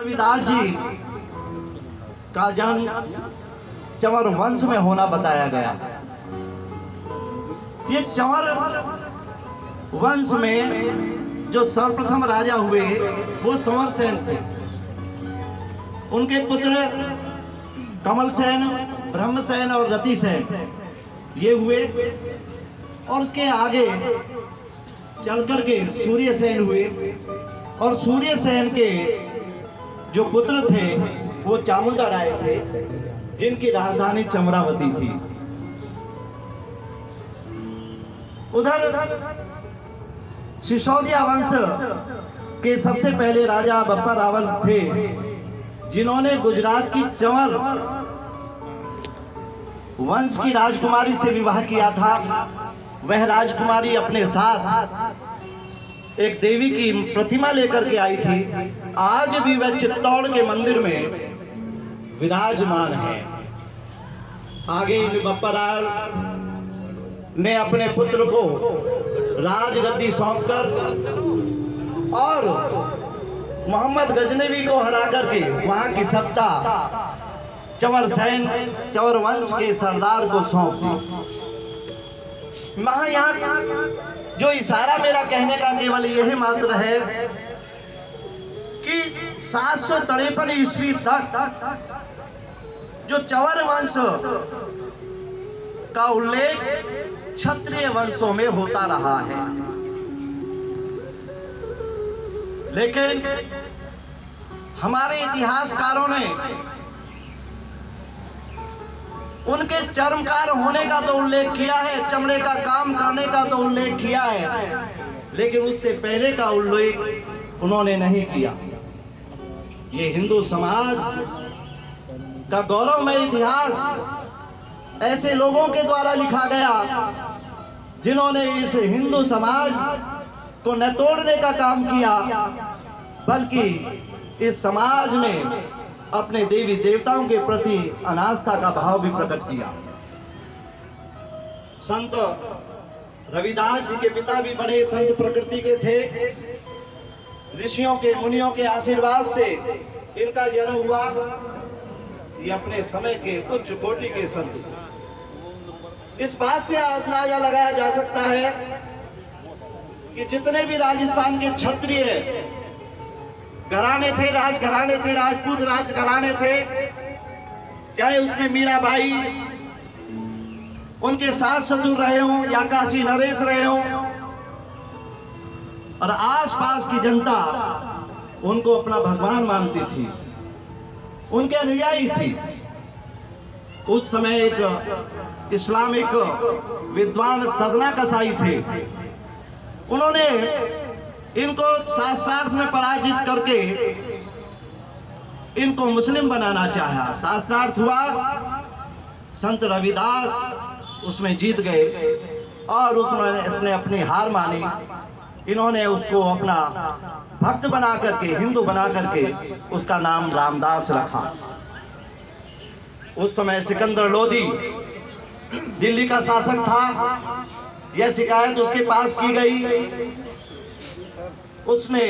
रविदास जी का जन्म चंवर वंश में होना बताया गया। ये चंवर वंश में जो सर्वप्रथम राजा हुए वो संवरसेन थे। उनके पुत्र कमलसेन, ब्रह्मसेन और रतिसेन ये हुए, और उसके आगे चल कर के सूर्यसेन हुए, और सूर्यसेन के जो पुत्र थे वो चामुंडा राय थे, जिनकी राजधानी चमरावती थी। उधर सिसोदिया वंश के सबसे पहले राजा बप्पा रावल थे, जिन्होंने गुजरात की चंवर वंश की राजकुमारी से विवाह किया था। वह राजकुमारी अपने साथ एक देवी की प्रतिमा लेकर के आई थी। आज भी वह चित्तौड़ के मंदिर में विराजमान है। आगे बप्पा रावल ने अपने पुत्र को राजगद्दी सौंपकर और मोहम्मद गजनवी को हरा करके वहां की सत्ता चंवर वंश के सरदार को सौंप दी। यहाँ जो इशारा मेरा कहने का केवल यही मात्र है कि 753 ईस्वी तक जो चंवर वंश का उल्लेख क्षत्रिय वंशों में होता रहा है, लेकिन हमारे इतिहासकारों ने उनके चर्मकार होने का तो उल्लेख किया है, चमड़े का काम करने का तो उल्लेख किया है, लेकिन उससे पहले का उल्लेख उन्होंने नहीं किया। ये हिंदू समाज का गौरवमय इतिहास ऐसे लोगों के द्वारा लिखा गया जिन्होंने इस हिंदू समाज को न तोड़ने का काम किया, बल्कि इस समाज में अपने देवी देवताओं के प्रति अनास्था का भाव भी प्रकट किया। संत रविदास जी के पिता भी बड़े संत प्रकृति के थे। ऋषियों के, मुनियों के आशीर्वाद से इनका जन्म हुआ। ये अपने समय के उच्च कोटि के संत। इस बात से अंदाजा लगाया जा सकता है कि जितने भी राजस्थान के क्षत्रिय घराने थे, राजघराने थे, राजपूत राजघराने थे, चाहे उसमें मीराबाई उनके साथ ससुर रहे हों या काशी नरेश रहे हों, और आसपास की जनता उनको अपना भगवान मानती थी, उनके अनुयायी थी। उस समय एक इस्लामिक विद्वान सदना कसाई थे। उन्होंने इनको शास्त्रार्थ में पराजित करके इनको मुस्लिम बनाना चाहा। शास्त्रार्थ हुआ, संत रविदास उसमें जीत गए और उसने अपनी हार मानी। इन्होंने उसको अपना भक्त बना करके, हिंदू बना करके उसका नाम रामदास रखा। उस समय सिकंदर लोदी दिल्ली का शासक था। यह शिकायत उसके पास की गई। उसने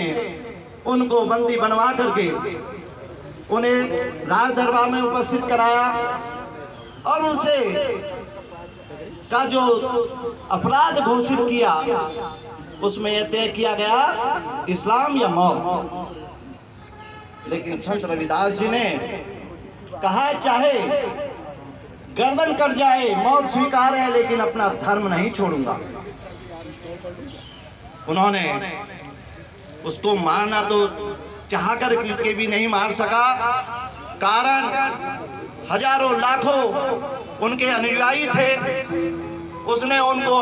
उनको बंदी बनवा करके उन्हें राज दरबार में उपस्थित कराया और उनसे का जो अपराध घोषित किया उसमें यह तय किया गया इस्लाम या मौत। लेकिन संत रविदास जी ने कहा चाहे गर्दन कट जाए, मौत स्वीकार है, लेकिन अपना धर्म नहीं छोड़ूंगा। उन्होंने उसको मारना तो चाह कर के भी नहीं मार सका, कारण हजारों लाखों उनके अनुयायी थे। उसने उनको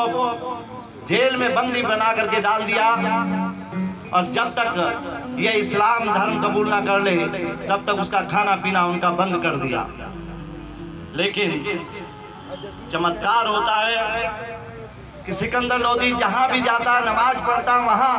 जेल में बंदी बना करके डाल दिया, और जब तक ये इस्लाम धर्म कबूल ना कर ले तब तक उसका खाना पीना उनका बंद कर दिया। लेकिन चमत्कार होता है कि सिकंदर लोदी जहां भी जाता, नमाज पढ़ता, वहां